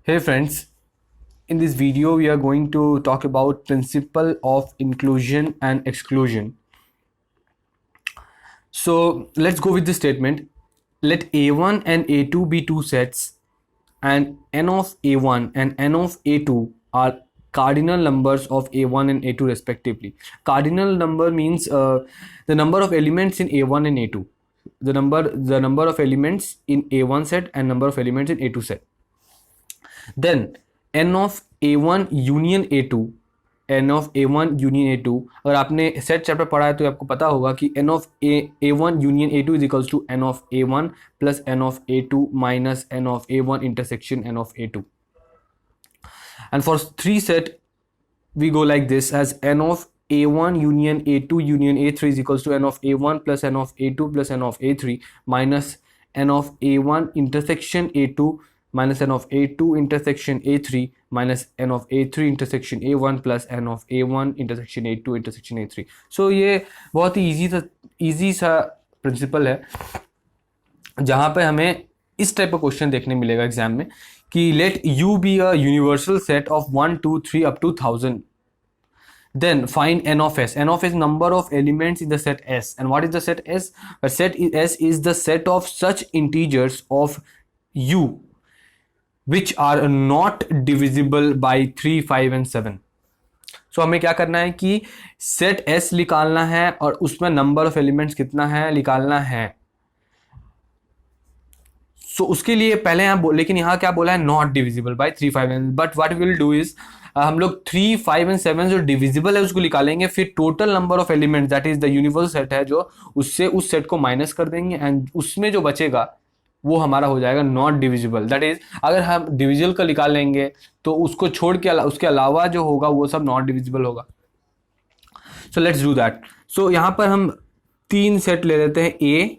Hey friends, in this video we are going to talk about principle of inclusion and exclusion. So let's go with the statement. Let A1 and A2 be two sets and n of A1 and n of A2 are cardinal numbers of A1 and A2 respectively. Cardinal number means the number of elements in A1 and A2. The number of elements in A1 set and number of elements in A2 set. Then n of a1 union a2, n of a1 union a2, अगर आपने set chapter पढ़ा है तो आपको पता होगा कि n of a1 union a2 is equals to n of a1 plus n of a2 minus n of a1 intersection n of a2. And for three set we go like this as n of a1 union a2 union a3 is equals to n of a1 plus n of a2 plus n of a3 minus n of a1 intersection a2 minus n of a2 intersection a3 minus n of a3 intersection a1 plus n of a1 intersection a2 intersection a3. So ये बहुत ही easy सा principal है जहाँ पे हमें इस type का question देखने मिलेगा एग्जाम में कि late u be a universal set of 1 2 3 up to 1000. Then find n of s. N of s number of elements in the set S. And what is the set S? A set S is the set of such integers of u which are not divisible by 3, 5 and 7. So हमें क्या करना है कि set S निकालना है और उसमें number of elements कितना है निकालना है. सो उसके लिए पहले यहाँ लेकिन यहाँ क्या बोला है not divisible by 3, 5 and. But what will do is हम लोग 3, 5 एंड 7 जो डिविजिबल है उसको निकालेंगे, फिर total number of elements that is the universal set है जो उससे उस सेट को माइनस कर देंगे एंड उसमें जो बचेगा वो हमारा हो जाएगा नॉट डिविजिबल. दैट इज अगर हम डिविजिबल का निकाल लेंगे तो उसको छोड़ के उसके अलावा जो होगा वो सब नॉट डिविजिबल होगा. So let's do that. So यहाँ पर हम 3 सेट ले लेते हैं. ए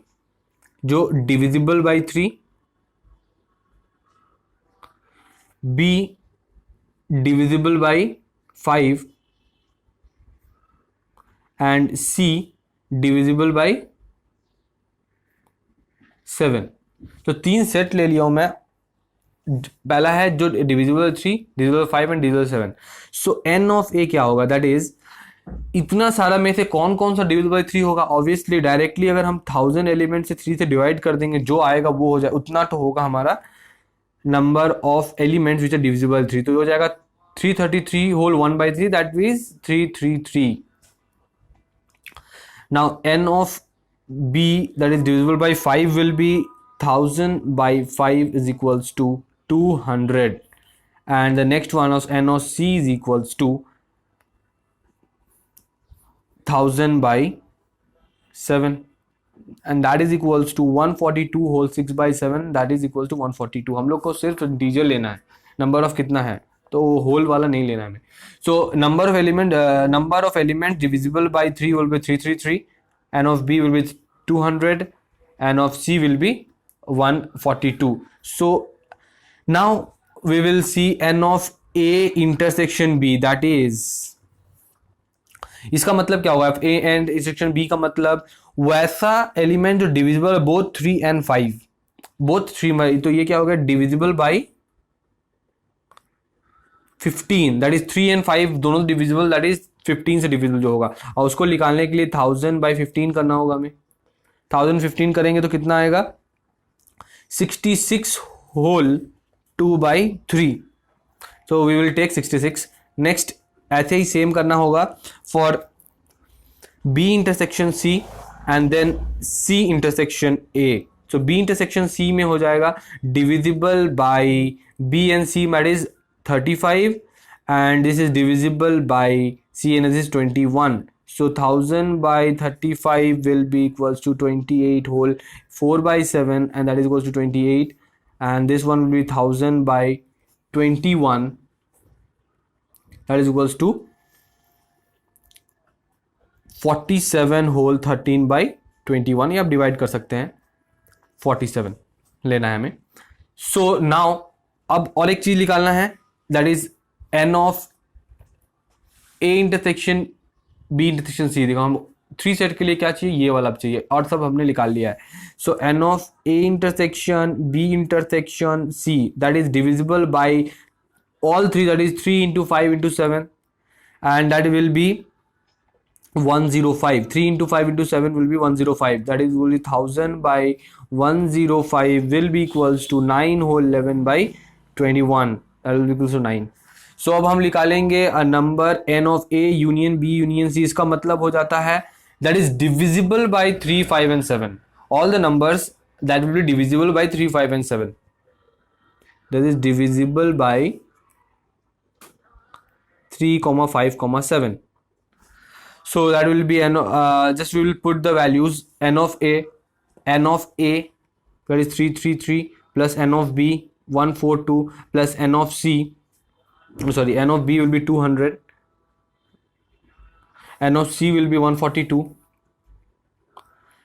जो divisible by 3, B divisible by 5 and C divisible by 7. तो 3 सेट ले लिया हूं मैं. पहला है जो divisible 3, divisible 5 and divisible 7. So n of a क्या होगा दैट इज इतना सारा में से कौन कौन सा डिविजिबल बाई 3 होगा. ऑब्वियसली डायरेक्टली अगर हम 1000 एलिमेंट से 3 से डिवाइड कर देंगे जो आएगा वो हो जाए उतना तो होगा हमारा number of elements which are divisible by 3. तो हो जाएगा 333 whole 1 by 3 that is 333. Now n of b that is divisible by 5 will be 1000 by 5 is equals to 200 and the next one of n of c is equals to 1000 by 7 and that is equals to 142 whole 6 by 7 that is equals to 142. हम लोग को सिर्फ integer लेना है, number of कितना है तो whole वाला नहीं लेना है हमें. So number of element divisible by 3 will be 333, n of b will be 200, n of c will be 142. So now we will see n of a intersection b that is इसका मतलब क्या होगा A and intersection B का मतलब वैसा element जो divisible both 3 and 5 both 3 तो ये क्या होगा divisible by 15 that is 3 and 5 दोनों डिविजिबल दैट इज 15 से डिविजिबल जो होगा और उसको निकालने के लिए 1000 बाई 15 करना होगा हमें. 1015 करेंगे तो कितना आएगा 66 whole 2 by 3. So we will take 66. Next ऐसे ही सेम करना होगा for B intersection C and then C intersection A. So B intersection C में हो जाएगा divisible by B and C that is 35 and this is divisible by C and this is 21. So 1000 by 35 will be equals to 28 whole 4 by 7 and that is equals to 28 and this one will be 1000 by 21 that is equals to 47 whole 13 by 21. ये आप divide कर सकते हैं 47 लेना है हमें. So now अब और एक चीज निकालना है that is n of a intersection b intersection c. देखो हम 3 सेट के लिए क्या चाहिए, ये वाला चाहिए, और सब हमने निकाल लिया है. सो n of a intersection b intersection c that is divisible bye all 3, that is 3 into 5 into 7, and that will be 105. 3 into 5 into 7 will be 105, that is only 1000 by 105 will be equals to 9 whole 11 by 21, that will be equals to 9. So अब हम निकालेंगे a number n of a union b union c. इसका मतलब हो जाता है that is divisible by 3, 5 and 7. All the numbers that will be divisible by 3, 5 and 7, that is divisible by 3, 5, 7. So that will be n, just we will put the values. N of a that is 333 plus n of b 142 plus n of c, sorry, n of b will be 200, n of c will be 142,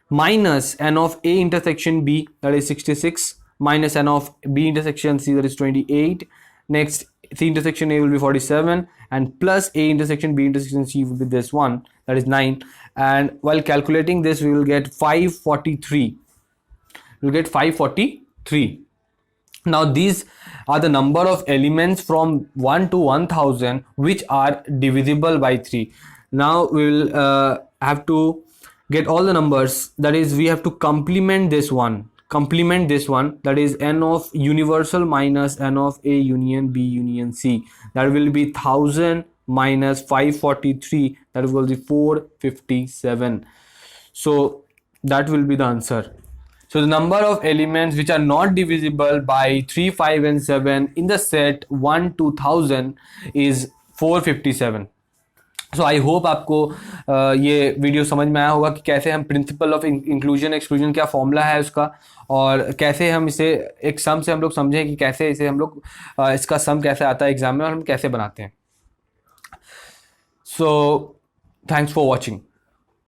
minus n of a intersection b, that is 66, minus n of b intersection c, that is 28. Next, c intersection a will be 47, and plus a intersection b intersection c will be this one, that is 9. And while calculating this, we will get 543. We'll get 543. Now these are the number of elements from 1 to 1000 which are divisible by 3. Now we will have to get all the numbers, that is we have to complement this one, that is n of universal minus n of a union b union c, that will be 1000 minus 543, that will be 457. So that will be the answer. So the number of elements which are not divisible by 3, 5 and 7 in the set 1 to 1000 is 457. So I hope आपको ये video समझ में आया होगा कि कैसे हम principle of inclusion exclusion, क्या फॉर्मूला है उसका, और कैसे हम इसे एक सम से हम लोग समझें कि कैसे इसे हम लोग इसका सम कैसे आता है एग्जाम में और हम कैसे बनाते हैं. So thanks for watching.